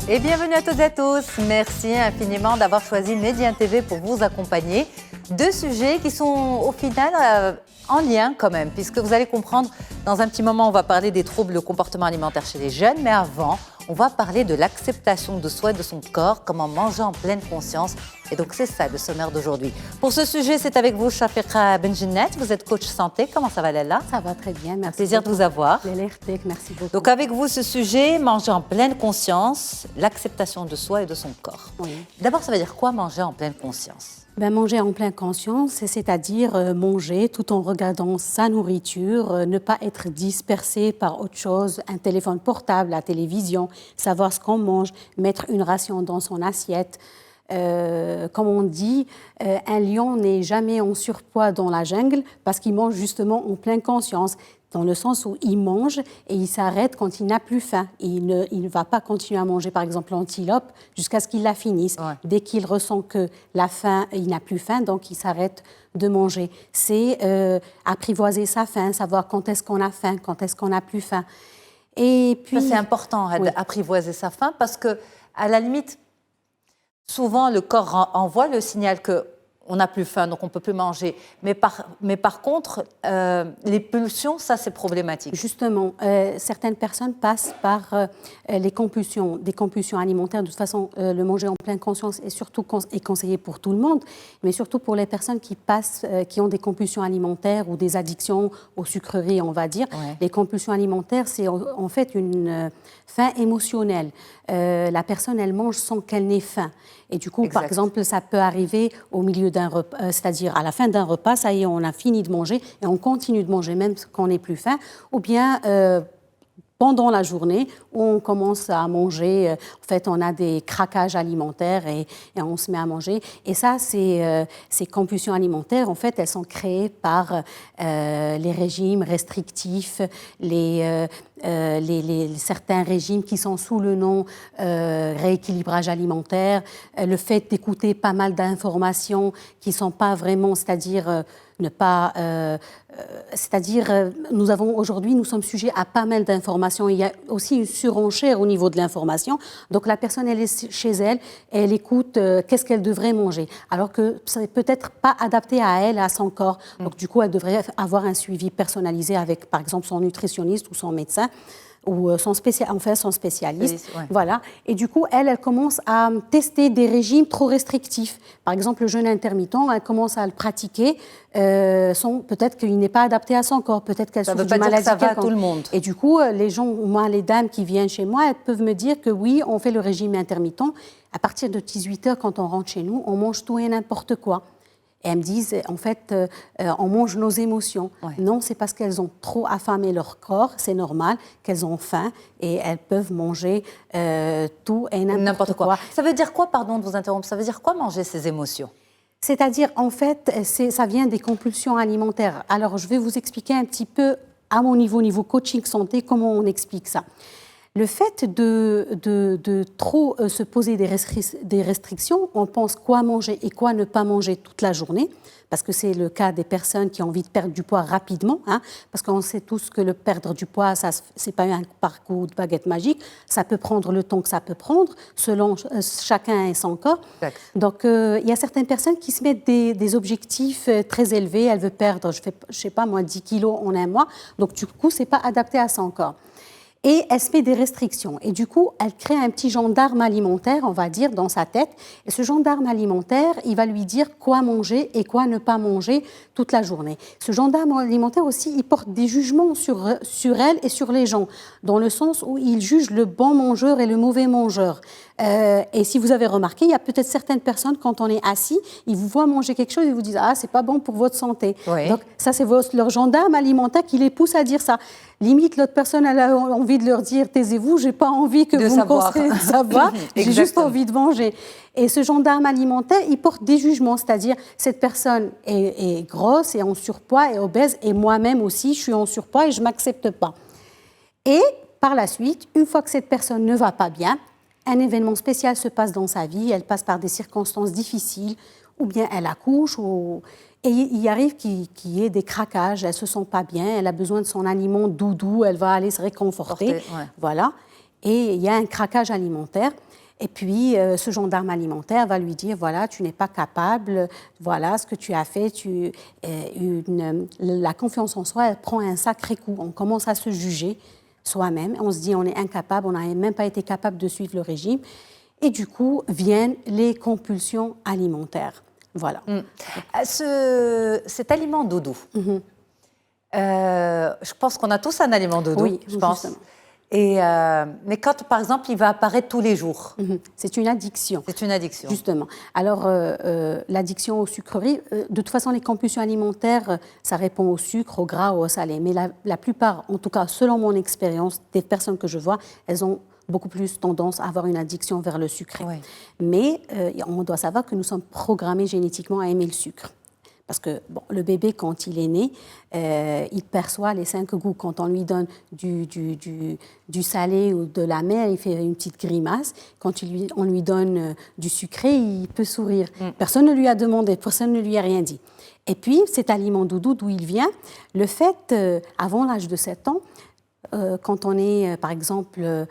Et bienvenue à toutes et à tous. Merci infiniment d'avoir choisi Média TV pour vous accompagner. Deux sujets qui sont au final en lien quand même, puisque vous allez comprendre, dans un petit moment, on va parler des troubles de comportement alimentaire chez les jeunes, mais avant, on va parler de l'acceptation de soi et de son corps, comment manger en pleine conscience. Et donc, c'est ça le sommaire d'aujourd'hui. Pour ce sujet, c'est avec vous, Shafiqa Benjennet. Vous êtes coach santé. Comment ça va, Lella? Ça va très bien, merci. Plaisir beaucoup de vous avoir. Merci beaucoup. Donc, avec vous, ce sujet, manger en pleine conscience, l'acceptation de soi et de son corps. Oui. D'abord, ça veut dire quoi, manger en pleine conscience? Manger en pleine conscience, c'est-à-dire manger tout en regardant sa nourriture, ne pas être dispersé par autre chose, un téléphone portable, la télévision, savoir ce qu'on mange, mettre une ration dans son assiette. Comme on dit, un lion n'est jamais en surpoids dans la jungle parce qu'il mange justement en pleine conscience, dans le sens où il mange et il s'arrête quand il n'a plus faim. Il ne va pas continuer à manger, par exemple, l'antilope jusqu'à ce qu'il la finisse. Ouais. Dès qu'il ressent que la faim, il n'a plus faim, donc il s'arrête de manger. C'est apprivoiser sa faim, savoir quand est-ce qu'on a faim, quand est-ce qu'on n'a plus faim. Et puis, ça, c'est important, oui, d'apprivoiser sa faim parce que, à la limite, souvent, le corps envoie le signal qu'on n'a plus faim, donc on ne peut plus manger. Mais par contre, les pulsions, ça, c'est problématique. Justement, certaines personnes passent par des compulsions alimentaires. De toute façon, le manger en pleine conscience est conseillé pour tout le monde, mais surtout pour les personnes qui ont des compulsions alimentaires ou des addictions aux sucreries, on va dire. Ouais. Les compulsions alimentaires, c'est en fait une faim émotionnelle. La personne, elle mange sans qu'elle n'ait faim. Et du coup, par exemple, ça peut arriver au milieu d'un repas, c'est-à-dire à la fin d'un repas, ça y est, on a fini de manger et on continue de manger même quand on n'est plus faim, ou bien pendant la journée, on commence à manger, en fait, on a des craquages alimentaires et on se met à manger. Et ça, ces compulsions alimentaires, en fait, elles sont créées par les régimes restrictifs, certains régimes qui sont sous le nom rééquilibrage alimentaire, le fait d'écouter pas mal d'informations qui ne sont pas vraiment, c'est-à-dire nous sommes sujets à pas mal d'informations. Il y a aussi une surenchère au niveau de l'information. Donc la personne, elle est chez elle, elle écoute qu'est-ce qu'elle devrait manger, alors que ça n'est peut-être pas adapté à elle, à son corps. Donc du coup, elle devrait avoir un suivi personnalisé avec, par exemple, son nutritionniste ou son médecin, ou son spécialiste. Ouais. Voilà. Et du coup, elle commence à tester des régimes trop restrictifs. Par exemple, le jeûne intermittent, elle commence à le pratiquer. Peut-être qu'il n'est pas adapté à son corps, peut-être qu'elle souffre de maladie. Ça veut pas dire que ça va à tout le monde. Et du coup, les dames qui viennent chez moi, elles peuvent me dire que oui, on fait le régime intermittent. À partir de 18h, quand on rentre chez nous, on mange tout et n'importe quoi. Et elles me disent, en fait, on mange nos émotions. Ouais. Non, c'est parce qu'elles ont trop affamé leur corps, c'est normal qu'elles ont faim et elles peuvent manger tout et n'importe quoi. Ça veut dire quoi, pardon de vous interrompre, ça veut dire quoi manger ses émotions? C'est-à-dire, en fait, ça vient des compulsions alimentaires. Alors, je vais vous expliquer un petit peu, à mon niveau coaching santé, comment on explique ça. Le fait de trop se poser des restrictions, on pense quoi manger et quoi ne pas manger toute la journée, parce que c'est le cas des personnes qui ont envie de perdre du poids rapidement, parce qu'on sait tous que le perdre du poids, ce n'est pas un parcours de baguette magique, ça peut prendre le temps que ça peut prendre, selon chacun et son corps. Exact. Donc, il y a certaines personnes qui se mettent des objectifs très élevés, elles veulent perdre, je sais pas moi, 10 kilos en un mois, donc du coup, ce n'est pas adapté à son corps. Et elle se met des restrictions. Et du coup, elle crée un petit gendarme alimentaire, on va dire, dans sa tête. Et ce gendarme alimentaire, il va lui dire quoi manger et quoi ne pas manger toute la journée. Ce gendarme alimentaire aussi, il porte des jugements sur elle et sur les gens, dans le sens où il juge le bon mangeur et le mauvais mangeur. Et si vous avez remarqué, il y a peut-être certaines personnes, quand on est assis, ils vous voient manger quelque chose et ils vous disent « Ah, c'est pas bon pour votre santé. Oui. » Donc ça, c'est leur gendarme alimentaire qui les pousse à dire ça. Limite, l'autre personne, elle a envie de leur dire « Taisez-vous, j'ai pas envie que vous me conseillez de savoir, j'ai juste envie de manger. » Et ce gendarme alimentaire, il porte des jugements, c'est-à-dire cette personne est grosse et en surpoids et obèse, et moi-même aussi, je suis en surpoids et je m'accepte pas. Et par la suite, une fois que cette personne ne va pas bien, un événement spécial se passe dans sa vie, elle passe par des circonstances difficiles, ou bien elle accouche, et il arrive qu'il y ait des craquages, elle ne se sent pas bien, elle a besoin de son aliment doudou, elle va aller se réconforter, voilà. Et il y a un craquage alimentaire. Et puis, ce gendarme alimentaire va lui dire, voilà, tu n'es pas capable, voilà ce que tu as fait. La confiance en soi, elle prend un sacré coup. On commence à se juger soi-même. On se dit, on est incapable, on n'a même pas été capable de suivre le régime. Et du coup, viennent les compulsions alimentaires. Voilà. Cet aliment doudou, je pense qu'on a tous un aliment doudou, oui, je pense. Justement. Mais quand, par exemple, il va apparaître tous les jours. C'est une addiction. C'est une addiction. Justement. Alors, l'addiction aux sucreries, de toute façon, les compulsions alimentaires, ça répond au sucre, au gras ou au salé. Mais la plupart, en tout cas, selon mon expérience, des personnes que je vois, elles ont beaucoup plus tendance à avoir une addiction vers le sucré. Oui. Mais on doit savoir que nous sommes programmés génétiquement à aimer le sucre. Parce que bon, le bébé, quand il est né, il perçoit les 5 goûts. Quand on lui donne du salé ou de l'amer, il fait une petite grimace. Quand on lui donne du sucré, il peut sourire. Personne ne lui a demandé, personne ne lui a rien dit. Et puis, cet aliment doudou, d'où il vient, le fait, avant l'âge de 7 ans, quand on est, par exemple,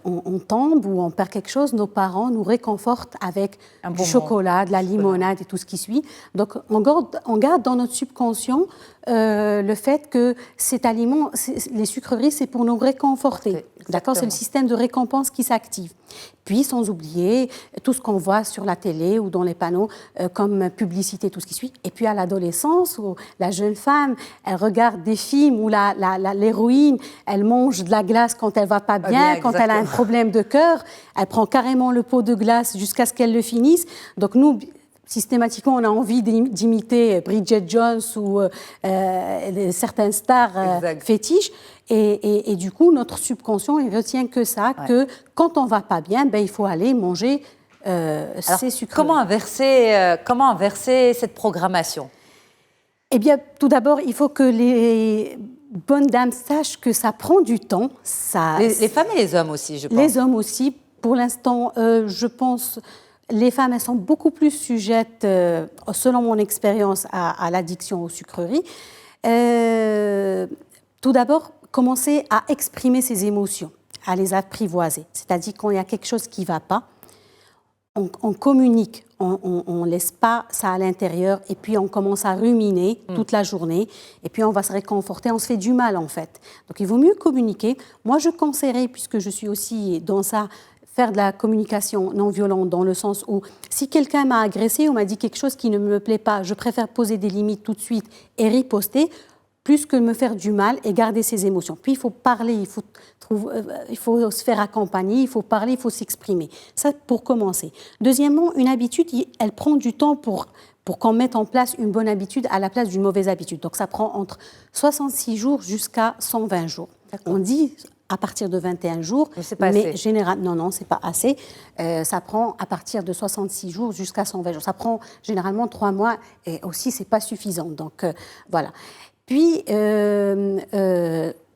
on tombe ou on perd quelque chose, nos parents nous réconfortent avec du chocolat, de la limonade et tout ce qui suit. Donc, on garde dans notre subconscient le fait que cet aliment, les sucreries, c'est pour nous réconforter. D'accord ? C'est le système de récompense qui s'active. Puis, sans oublier tout ce qu'on voit sur la télé ou dans les panneaux comme publicité, tout ce qui suit. Et puis, à l'adolescence, où la jeune femme, elle regarde des films où l'héroïne, elle mange de la glace quand elle ne va pas bien, quand elle a un problème de cœur, elle prend carrément le pot de glace jusqu'à ce qu'elle le finisse. Donc, nous, systématiquement, on a envie d'imiter Bridget Jones ou certaines stars fétiches. Et du coup, notre subconscient, il retient que ça, que quand on ne va pas bien, ben, il faut aller manger ces sucreries. Comment inverser cette programmation ? Eh bien, tout d'abord, il faut que les bonnes dames sachent que ça prend du temps. Les femmes et les hommes aussi, je pense. Les hommes aussi. Pour l'instant, je pense... Les femmes, elles sont beaucoup plus sujettes, selon mon expérience, à l'addiction aux sucreries. Tout d'abord, commencer à exprimer ses émotions, à les apprivoiser. C'est-à-dire quand il y a quelque chose qui ne va pas, on communique, on ne laisse pas ça à l'intérieur et puis on commence à ruminer toute la journée et puis on va se réconforter, on se fait du mal en fait. Donc il vaut mieux communiquer. Moi, je conseillerais, puisque je suis aussi dans ça, faire de la communication non violente dans le sens où si quelqu'un m'a agressé ou m'a dit quelque chose qui ne me plaît pas, je préfère poser des limites tout de suite et riposter plus que me faire du mal et garder ses émotions. Puis il faut parler, il faut se faire accompagner, il faut parler, il faut s'exprimer. Ça pour commencer. Deuxièmement, une habitude, elle prend du temps pour qu'on mette en place une bonne habitude à la place d'une mauvaise habitude. Donc ça prend entre 66 jours jusqu'à 120 jours. On dit à partir de 21 jours, mais généralement, non, c'est pas assez. Ça prend à partir de 66 jours jusqu'à 120 jours. Ça prend généralement 3 mois et aussi c'est pas suffisant. Donc voilà. Puis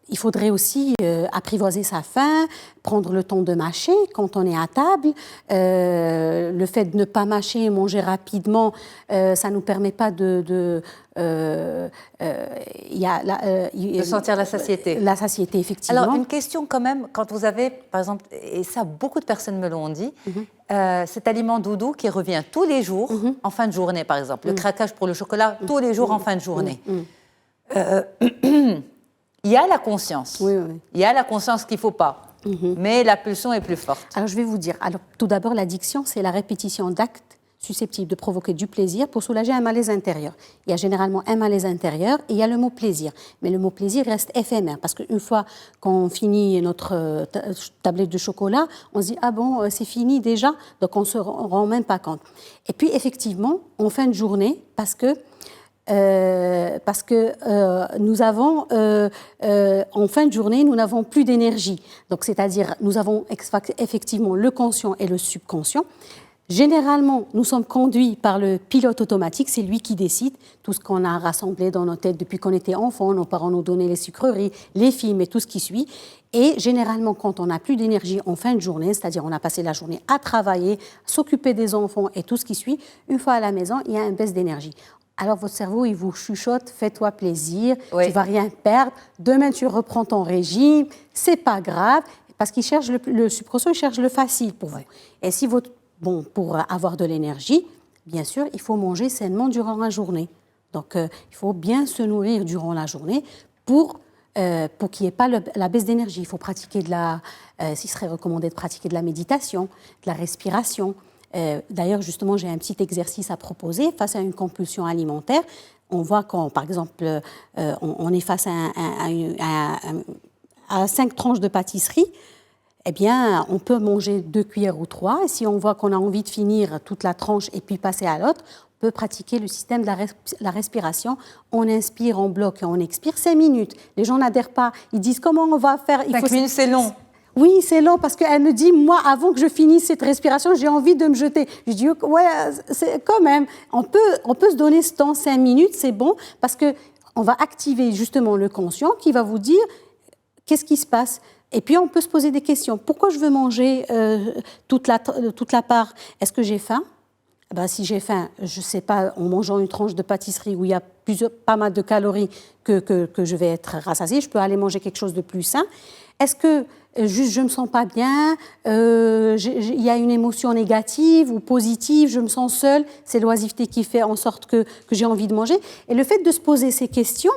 il faudrait aussi apprivoiser sa faim, prendre le temps de mâcher quand on est à table. Le fait de ne pas mâcher et manger rapidement, ça ne nous permet pas de sentir la satiété. La satiété, effectivement. Alors, une question quand même, quand vous avez, par exemple, et ça, beaucoup de personnes me l'ont dit, cet aliment doudou qui revient tous les jours, en fin de journée, par exemple. Le craquage pour le chocolat, tous les jours en fin de journée. Il y a la conscience. Oui. Il y a la conscience qu'il ne faut pas. Mais la pulsion est plus forte. Alors, je vais vous dire. Alors, tout d'abord, l'addiction, c'est la répétition d'actes susceptibles de provoquer du plaisir pour soulager un malaise intérieur. Il y a généralement un malaise intérieur et il y a le mot plaisir. Mais le mot plaisir reste éphémère parce qu'une fois qu'on finit notre tablette de chocolat, on se dit « Ah bon, c'est fini déjà ?» Donc, on ne se rend même pas compte. Et puis, effectivement, en fin de journée, parce que nous avons, en fin de journée, nous n'avons plus d'énergie. Donc, c'est-à-dire, nous avons effectivement le conscient et le subconscient. Généralement, nous sommes conduits par le pilote automatique, c'est lui qui décide. Tout ce qu'on a rassemblé dans nos têtes depuis qu'on était enfant, nos parents nous donnaient les sucreries, les films et tout ce qui suit. Et généralement, quand on n'a plus d'énergie en fin de journée, c'est-à-dire on a passé la journée à travailler, s'occuper des enfants et tout ce qui suit, une fois à la maison, il y a une baisse d'énergie. Alors votre cerveau, il vous chuchote, fais-toi plaisir, tu ne vas rien perdre, demain tu reprends ton régime, c'est pas grave. parce qu'il cherche le subconscient, il cherche le facile pour vous. Et si pour avoir de l'énergie, bien sûr, il faut manger sainement durant la journée. Donc, il faut bien se nourrir durant la journée pour qu'il n'y ait pas la baisse d'énergie. Il faut pratiquer s'il serait recommandé de pratiquer de la méditation, de la respiration. D'ailleurs, justement, j'ai un petit exercice à proposer face à une compulsion alimentaire. On voit quand, par exemple, on est face à 5 tranches de pâtisserie, eh bien, on peut manger 2 cuillères ou 3. Et si on voit qu'on a envie de finir toute la tranche et puis passer à l'autre, on peut pratiquer le système de la respiration. On inspire, on bloque et on expire 5 minutes. Les gens n'adhèrent pas. Ils disent comment on va faire. 5 minutes, c'est long. Oui, c'est long parce qu'elle me dit, moi, avant que je finisse cette respiration, j'ai envie de me jeter. Je dis, ouais, c'est quand même, on peut se donner ce temps, 5 minutes, c'est bon, parce qu'on va activer justement le conscient qui va vous dire qu'est-ce qui se passe. Et puis, on peut se poser des questions. Pourquoi je veux manger toute la part? Est-ce que j'ai faim? Ben, si j'ai faim, je ne sais pas, en mangeant une tranche de pâtisserie où il y a pas mal de calories que je vais être rassasiée, je peux aller manger quelque chose de plus sain. Est-ce que juste je ne me sens pas bien, il y a une émotion négative ou positive, je me sens seule, c'est l'oisiveté qui fait en sorte que j'ai envie de manger. Et le fait de se poser ces questions,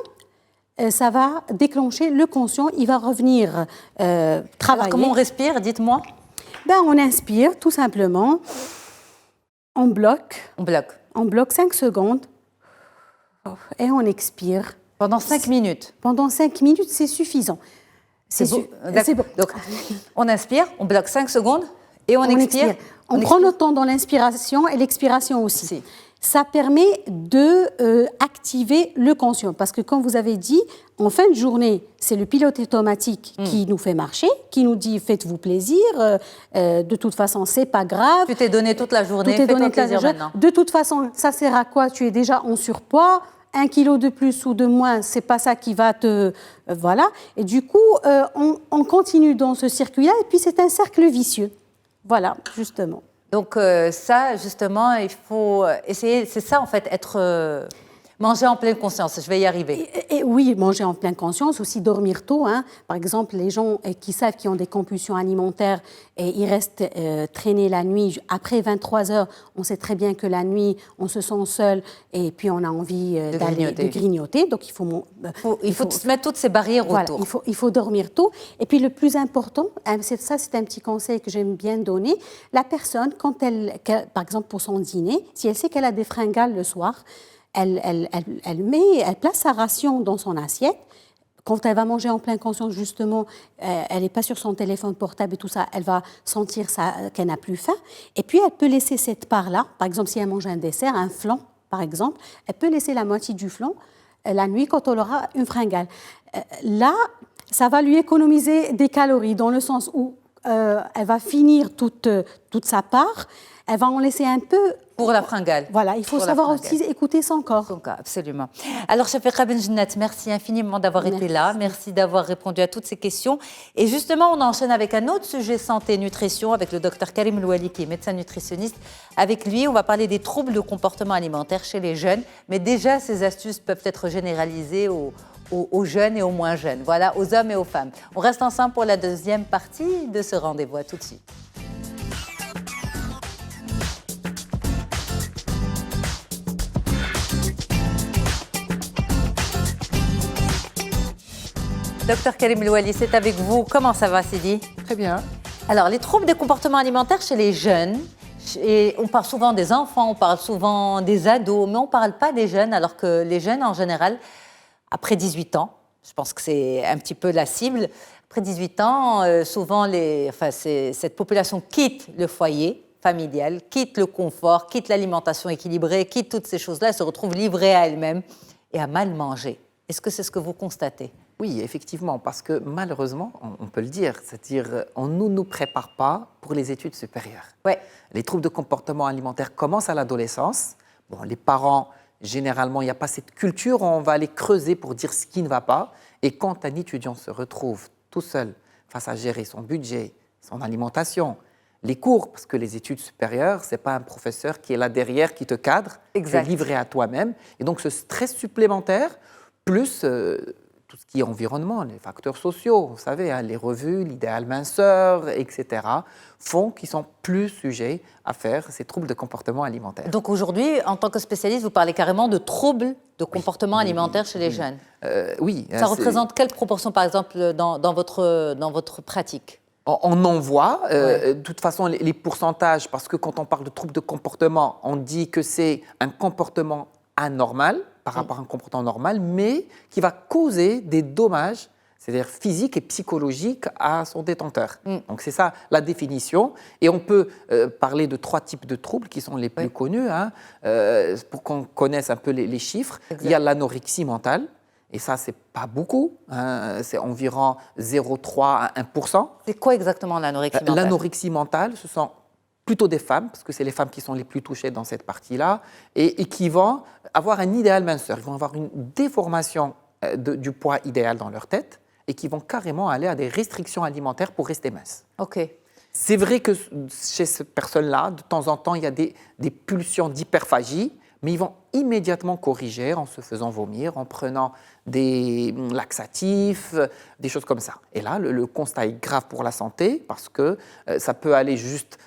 ça va déclencher le conscient, il va revenir travailler. Alors, comment on respire, dites-moi? On inspire, tout simplement. On bloque. On bloque 5 secondes et on expire. Pendant 5 minutes? Pendant 5 minutes, c'est suffisant. C'est bon. Donc, on inspire, on bloque 5 secondes et on expire. On prend notre temps dans l'inspiration et l'expiration aussi. Ça permet d'activer le conscient. Parce que, comme vous avez dit, en fin de journée, c'est le pilote automatique qui nous fait marcher, qui nous dit « faites-vous plaisir, de toute façon, c'est pas grave ». Tu t'es donné toute la journée, fais-toi plaisir maintenant. De toute façon, ça sert à quoi? Tu es déjà en surpoids, 1 kilo de plus ou de moins, c'est pas ça qui va te... voilà. Et du coup, on continue dans ce circuit-là, et puis c'est un cercle vicieux. Voilà, justement. Donc ça, justement, il faut essayer, c'est ça en fait, manger en pleine conscience, je vais y arriver. Et oui, manger en pleine conscience, aussi dormir tôt. Hein. Par exemple, les gens qui savent qu'ils ont des compulsions alimentaires et ils restent traînés la nuit, après 23 heures, on sait très bien que la nuit, on se sent seul et puis on a envie de grignoter. Donc il faut se mettre toutes ces barrières autour. Il faut dormir tôt. Et puis le plus important, c'est un petit conseil que j'aime bien donner, la personne, quand elle, par exemple pour son dîner, si elle sait qu'elle a des fringales le soir, elle place sa ration dans son assiette. Quand elle va manger en pleine conscience, justement, elle n'est pas sur son téléphone portable et tout ça, elle va sentir qu'elle n'a plus faim. Et puis, elle peut laisser cette part-là, par exemple, si elle mange un dessert, un flan, par exemple, elle peut laisser la moitié du flan la nuit quand elle aura une fringale. Là, ça va lui économiser des calories, dans le sens où elle va finir toute sa part, elle va en laisser un peu... Pour la fringale. Voilà, il faut savoir aussi écouter son corps. Son corps, absolument. Alors, Chafika Benjennat, merci infiniment d'avoir été là. Merci d'avoir répondu à toutes ces questions. Et justement, on enchaîne avec un autre sujet santé et nutrition avec le docteur Karim Louali, qui est médecin nutritionniste. Avec lui, on va parler des troubles de comportement alimentaire chez les jeunes. Mais déjà, ces astuces peuvent être généralisées aux jeunes et aux moins jeunes. Voilà, aux hommes et aux femmes. On reste ensemble pour la deuxième partie de ce rendez-vous. À tout de suite. Docteur Karim Louali, c'est avec vous. Comment ça va, Sidi? Très bien. Alors, les troubles des comportements alimentaires chez les jeunes, et on parle souvent des enfants, on parle souvent des ados, mais on ne parle pas des jeunes, alors que les jeunes, en général, après 18 ans, je pense que c'est un petit peu la cible, après 18 ans, souvent, cette population quitte le foyer familial, quitte le confort, quitte l'alimentation équilibrée, quitte toutes ces choses-là, se retrouve livrée à elle-même et à mal manger. Est-ce que c'est ce que vous constatez? Oui, effectivement, parce que malheureusement, on peut le dire, c'est-à-dire on ne nous prépare pas pour les études supérieures. Ouais. Les troubles de comportement alimentaire commencent à l'adolescence. Bon, les parents, généralement, il n'y a pas cette culture, on va aller creuser pour dire ce qui ne va pas. Et quand un étudiant se retrouve tout seul face à gérer son budget, son alimentation, les cours, parce que les études supérieures, ce n'est pas un professeur qui est là derrière, qui te cadre, c'est livré à toi-même. Et donc ce stress supplémentaire, plus tout ce qui est environnement, les facteurs sociaux, vous savez, hein, les revues, l'idéal minceur, etc., font qu'ils sont plus sujets à faire ces troubles de comportement alimentaire. Donc aujourd'hui, en tant que spécialiste, vous parlez carrément de troubles de comportement alimentaire chez les jeunes. Oui. Ça représente quelle proportion, par exemple, dans votre pratique? On en voit, de toute façon, les pourcentages, parce que quand on parle de troubles de comportement, on dit que c'est un comportement anormal par rapport à un comportement normal, mais qui va causer des dommages, c'est-à-dire physiques et psychologiques à son détenteur. Donc c'est ça la définition. Et on peut parler de 3 types de troubles qui sont les plus connus, hein, pour qu'on connaisse un peu les chiffres. Exact. Il y a l'anorexie mentale. Et ça, c'est pas beaucoup, hein, c'est environ 0,3 à 1%. C'est quoi exactement l'anorexie mentale? L'anorexie mentale, ce sont plutôt des femmes, parce que c'est les femmes qui sont les plus touchées dans cette partie-là, et qui vont avoir un idéal minceur. Ils vont avoir une déformation du poids idéal dans leur tête, et qui vont carrément aller à des restrictions alimentaires pour rester minces. Ok. C'est vrai que chez ces personnes-là, de temps en temps, il y a des pulsions d'hyperphagie, mais ils vont immédiatement corriger en se faisant vomir, en prenant des laxatifs, des choses comme ça. Et là, le constat est grave pour la santé parce que ça peut aller juste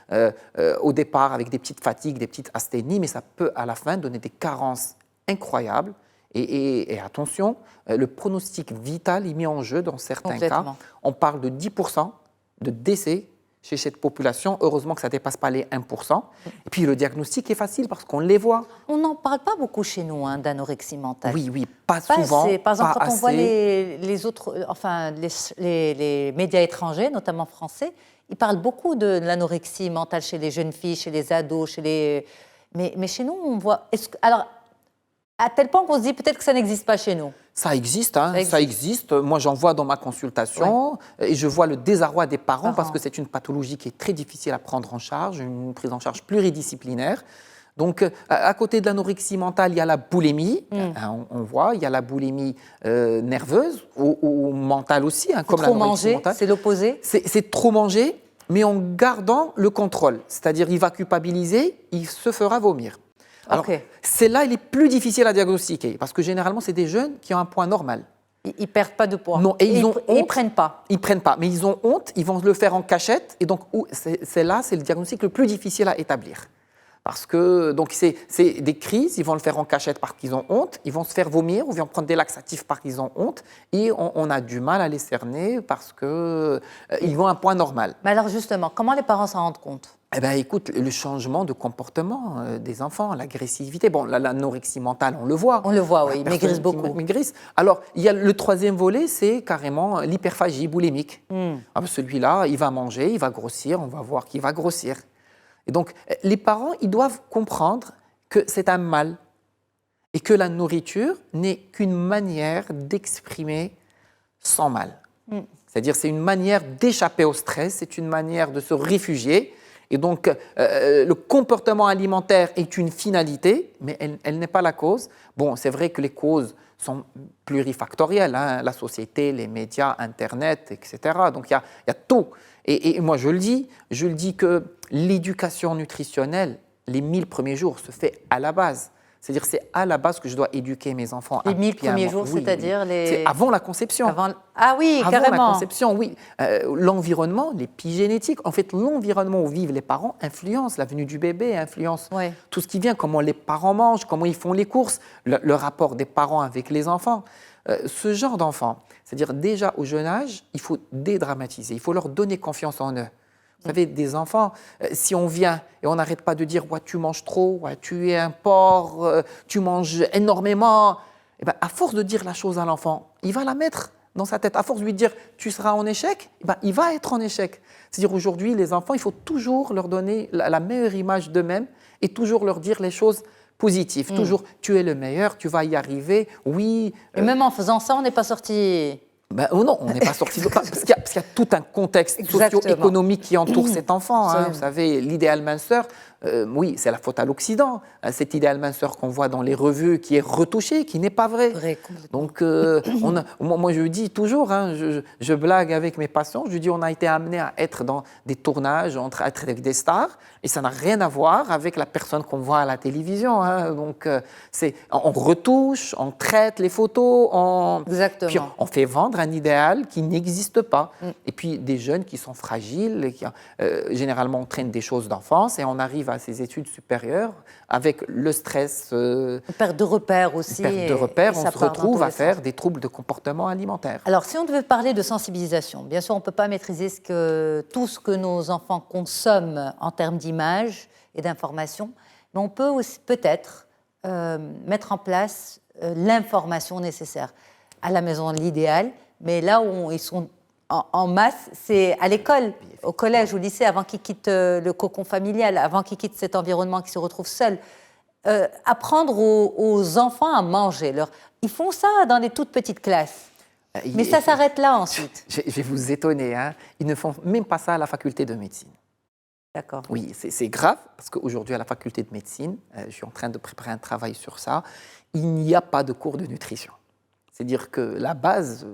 au départ avec des petites fatigues, des petites asthénies, mais ça peut à la fin donner des carences incroyables. Et attention, le pronostic vital est mis en jeu dans certains cas. On parle de 10% de décès chez cette population. Heureusement que ça ne dépasse pas les 1%. Et puis le diagnostic est facile parce qu'on les voit. On n'en parle pas beaucoup chez nous, hein, d'anorexie mentale. Oui, pas souvent. Assez. Par exemple, pas quand on voit assez. les autres, enfin les médias étrangers, notamment français, ils parlent beaucoup de l'anorexie mentale chez les jeunes filles, chez les ados, mais chez nous, on voit. Alors, à tel point qu'on se dit peut-être que ça n'existe pas chez nous. Ça existe, hein, ça existe. Moi, j'en vois dans ma consultation et je vois le désarroi des parents parce que c'est une pathologie qui est très difficile à prendre en charge, une prise en charge pluridisciplinaire. Donc, à côté de l'anorexie mentale, il y a la boulimie, on voit, il y a la boulimie nerveuse ou mentale aussi, hein, comme l'anorexie mentale. C'est l'opposé. C'est trop manger, mais en gardant le contrôle. C'est-à-dire, il va culpabiliser, il se fera vomir. Alors, celle-là, elle est plus difficile à diagnostiquer parce que généralement, c'est des jeunes qui ont un poids normal. Ils ne perdent pas de poids. Non, et ils ne prennent pas. Ils ne prennent pas, mais ils ont honte, ils vont le faire en cachette. Et donc, celle-là, c'est le diagnostic le plus difficile à établir. Parce que donc c'est des crises, ils vont le faire en cachette parce qu'ils ont honte, ils vont se faire vomir ou ils vont prendre des laxatifs parce qu'ils ont honte. Et on a du mal à les cerner parce qu'ils ont un poids normal. Mais alors justement, comment les parents s'en rendent compte ? Eh bien, écoute, le changement de comportement des enfants, l'agressivité. Bon, l'anorexie mentale, on le voit. On le voit, oui, ils maigrissent beaucoup. Maigrissent. Alors, il y a le troisième volet, c'est carrément l'hyperphagie boulimique. Celui-là, il va manger, il va grossir, on va voir qu'il va grossir. Et donc, les parents, ils doivent comprendre que c'est un mal et que la nourriture n'est qu'une manière d'exprimer son mal. C'est-à-dire, c'est une manière d'échapper au stress, c'est une manière de se réfugier. Et donc, le comportement alimentaire est une finalité, mais elle n'est pas la cause. Bon, c'est vrai que les causes sont plurifactorielles, hein, la société, les médias, Internet, etc. Donc, il y a tout. Et moi, je le dis que l'éducation nutritionnelle, les 1000 premiers jours, se fait à la base. C'est-à-dire, c'est à la base que je dois éduquer mes enfants. Les 1000 premiers jours, c'est-à-dire C'est avant la conception. Ah oui, carrément. Avant la conception, oui. L'environnement, l'épigénétique, en fait, l'environnement où vivent les parents influence la venue du bébé, influence tout ce qui vient, comment les parents mangent, comment ils font les courses, le rapport des parents avec les enfants. Ce genre d'enfants, c'est-à-dire déjà au jeune âge, il faut dédramatiser, il faut leur donner confiance en eux. Vous savez, des enfants, si on vient et on n'arrête pas de dire ouais, « tu manges trop, ouais, tu es un porc, tu manges énormément », eh ben, à force de dire la chose à l'enfant, il va la mettre dans sa tête. À force de lui dire « tu seras en échec eh ben, », il va être en échec. C'est-à-dire aujourd'hui, les enfants, il faut toujours leur donner la meilleure image d'eux-mêmes et toujours leur dire les choses positives. Toujours « tu es le meilleur, tu vas y arriver, oui ». Et même en faisant ça, on n'est pas sorti... Ben, oh non, on n'est pas sorti de l'eau, parce qu'il y a tout un contexte Exactement. socio-économique qui entoure cet enfant. Hein. Absolument. Vous savez, l'idéal minceur, oui, c'est la faute à l'Occident. Cet idéal minceur qu'on voit dans les revues qui est retouché, qui n'est pas vrai. Vrai, complètement. Donc, moi, je dis toujours, hein, je blague avec mes patients, je dis on a été amené à être dans des tournages, à être avec des stars, et ça n'a rien à voir avec la personne qu'on voit à la télévision. Hein. Donc, on retouche, on traite les photos, Exactement. puis on fait vendre un idéal qui n'existe pas. Et puis, des jeunes qui sont fragiles, qui, généralement, on traîne des choses d'enfance, et on arrive à ces études supérieures avec le stress. Perte de repères aussi. Perte de repères, et on ça se part dans retrouve tous à les faire sens. des troubles de comportement alimentaire. Alors, si on devait parler de sensibilisation, bien sûr, on ne peut pas maîtriser tout ce que nos enfants consomment en termes d'images et d'informations, mais on peut aussi peut-être mettre en place l'information nécessaire. À la maison, l'idéal, mais là où ils sont en masse, c'est à l'école, au collège, au lycée, avant qu'ils quittent le cocon familial, avant qu'ils quittent cet environnement, qu'ils se retrouvent seuls. Apprendre aux enfants à manger. Ils font ça dans les toutes petites classes. Mais ça s'arrête là ensuite. Je vais vous étonner, hein. Ils ne font même pas ça à la faculté de médecine. D'accord. Oui, c'est grave, parce qu'aujourd'hui, à la faculté de médecine, je suis en train de préparer un travail sur ça, il n'y a pas de cours de nutrition. C'est-à-dire que la base,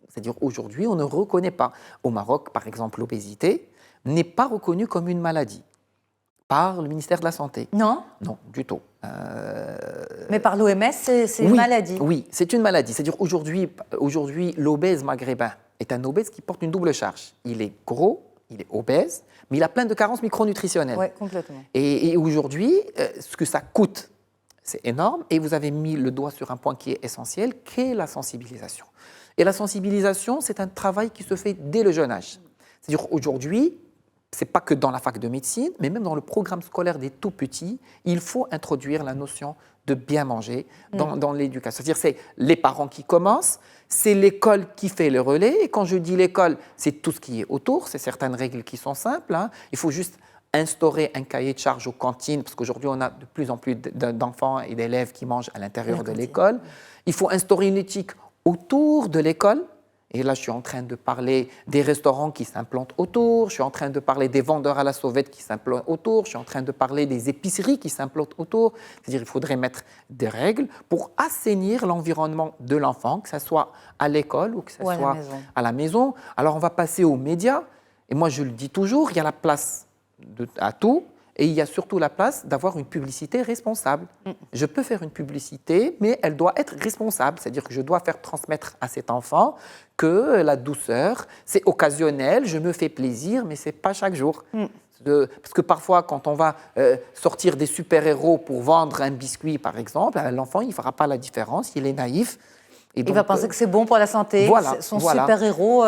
c'est-à-dire aujourd'hui, on ne reconnaît pas. Au Maroc, par exemple, l'obésité n'est pas reconnue comme une maladie par le ministère de la Santé. Non, Non, du tout. mais par l'OMS, c'est une maladie. Oui, c'est une maladie. C'est-à-dire aujourd'hui, l'obèse maghrébin est un obèse qui porte une double charge. Il est gros, il est obèse, mais il a plein de carences micronutritionnelles. Oui, complètement. Et aujourd'hui, ce que ça coûte, c'est énorme. Et vous avez mis le doigt sur un point qui est essentiel, qui est la sensibilisation. Et la sensibilisation, c'est un travail qui se fait dès le jeune âge. C'est-à-dire aujourd'hui, ce n'est pas que dans la fac de médecine, mais même dans le programme scolaire des tout petits, il faut introduire la notion de bien manger dans l'éducation. C'est-à-dire c'est les parents qui commencent, c'est l'école qui fait le relais. Et quand je dis l'école, c'est tout ce qui est autour, c'est certaines règles qui sont simples. Hein. Il faut juste instaurer un cahier de charge aux cantines, parce qu'aujourd'hui, on a de plus en plus d'enfants et d'élèves qui mangent à l'intérieur de l'école. Il faut instaurer une éthique autour de l'école. Et là, je suis en train de parler des restaurants qui s'implantent autour, je suis en train de parler des vendeurs à la sauvette qui s'implantent autour, je suis en train de parler des épiceries qui s'implantent autour. C'est-à-dire qu'il faudrait mettre des règles pour assainir l'environnement de l'enfant, que ce soit à l'école ou que ce soit à la maison. Alors, on va passer aux médias. Et moi, je le dis toujours, il y a la place à tout. Et il y a surtout la place d'avoir une publicité responsable. Je peux faire une publicité, mais elle doit être responsable. C'est-à-dire que je dois faire transmettre à cet enfant que la douceur, c'est occasionnel, je me fais plaisir, mais ce n'est pas chaque jour. Parce que parfois, quand on va sortir des super-héros pour vendre un biscuit, par exemple, l'enfant, il ne fera pas la différence, il est naïf. Et donc, il va penser que c'est bon pour la santé, son super-héros...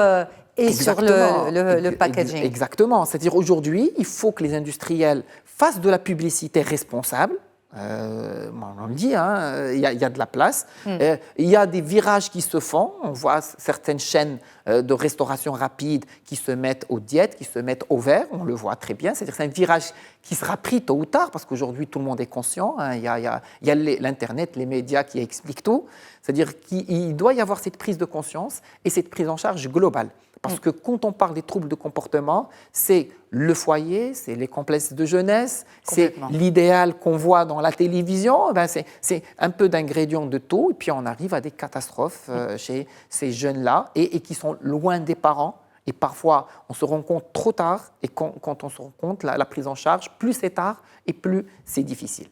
Et sur le packaging. Exactement. C'est-à-dire aujourd'hui, il faut que les industriels fassent de la publicité responsable. On le dit, hein, il y a de la place. Il y a des virages qui se font. On voit certaines chaînes de restauration rapide qui se mettent aux diètes, qui se mettent au vert. On le voit très bien. C'est-à-dire que c'est un virage qui sera pris tôt ou tard parce qu'aujourd'hui, tout le monde est conscient. Hein. Il y a l'Internet, les médias qui expliquent tout. C'est-à-dire qu'il doit y avoir cette prise de conscience et cette prise en charge globale. Parce que quand on parle des troubles de comportement, c'est le foyer, c'est les complexes de jeunesse, c'est l'idéal qu'on voit dans la télévision. Ben c'est un peu d'ingrédients de tout. Et puis on arrive à des catastrophes chez ces jeunes-là et qui sont loin des parents. Et parfois, on se rend compte trop tard. Et quand on se rend compte, la prise en charge, plus c'est tard et plus c'est difficile.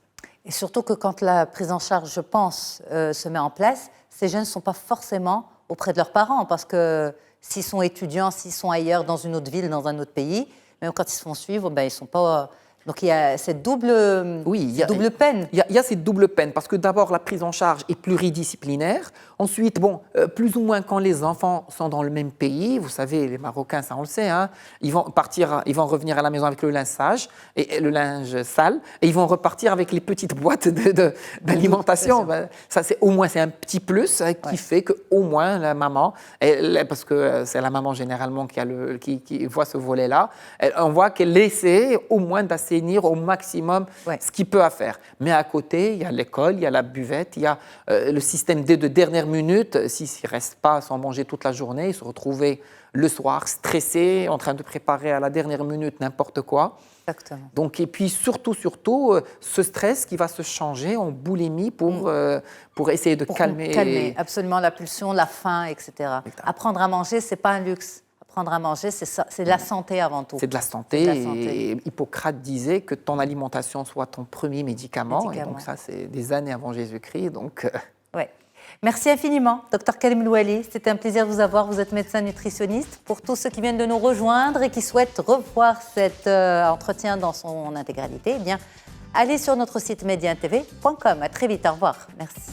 Et surtout que quand la prise en charge, je pense, se met en place, ces jeunes ne sont pas forcément auprès de leurs parents parce que s'ils sont étudiants, s'ils sont ailleurs, dans une autre ville, dans un autre pays, même quand ils se font suivre, ben, ils ne sont pas... Donc il y a cette double peine. Il y a cette double peine, parce que d'abord, la prise en charge est pluridisciplinaire. Ensuite, plus ou moins quand les enfants sont dans le même pays, vous savez, les Marocains, ça on le sait, hein, ils vont revenir à la maison avec le linge sage, et le linge sale, et ils vont repartir avec les petites boîtes d'alimentation. Ça, c'est un petit plus qui fait qu'au moins la maman, parce que c'est la maman généralement qui voit ce volet-là, on voit qu'elle essaie au moins d'assainir assainir au maximum ce qu'il peut à faire. Mais à côté, il y a l'école, il y a la buvette, il y a le système D de dernière minute. S'il ne reste pas sans manger toute la journée, il se retrouver le soir stressé, en train de préparer à la dernière minute n'importe quoi. Exactement. Donc, et puis surtout, ce stress qui va se changer en boulimie pour essayer de calmer absolument la pulsion, la faim, etc. Apprendre à manger, ce n'est pas un luxe. Apprendre à manger, c'est de la santé avant tout. C'est de la santé. Et Hippocrate disait que ton alimentation soit ton premier médicament. Et donc ça, c'est des années avant Jésus-Christ. Donc, ouais. Merci infiniment, Dr Karim Louali. C'était un plaisir de vous avoir. Vous êtes médecin nutritionniste. Pour tous ceux qui viennent de nous rejoindre et qui souhaitent revoir cet entretien dans son intégralité, eh bien, allez sur notre site mediantv.com. À très vite. Au revoir. Merci.